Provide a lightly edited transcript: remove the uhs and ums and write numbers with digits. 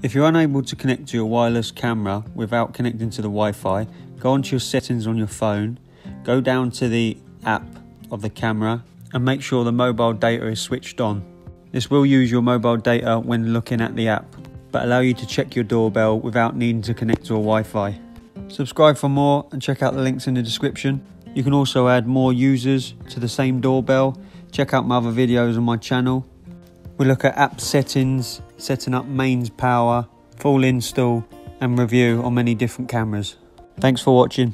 If you're unable to connect to your wireless camera without connecting to the Wi-Fi, go onto your settings on your phone, go down to the app of the camera and make sure the mobile data is switched on. This will use your mobile data when looking at the app, but allow you to check your doorbell without needing to connect to a Wi-Fi. Subscribe for more and check out the links in the description. You can also add more users to the same doorbell. Check out my other videos on my channel. We look at app settings, setting up mains power, full install and review on many different cameras. Thanks for watching.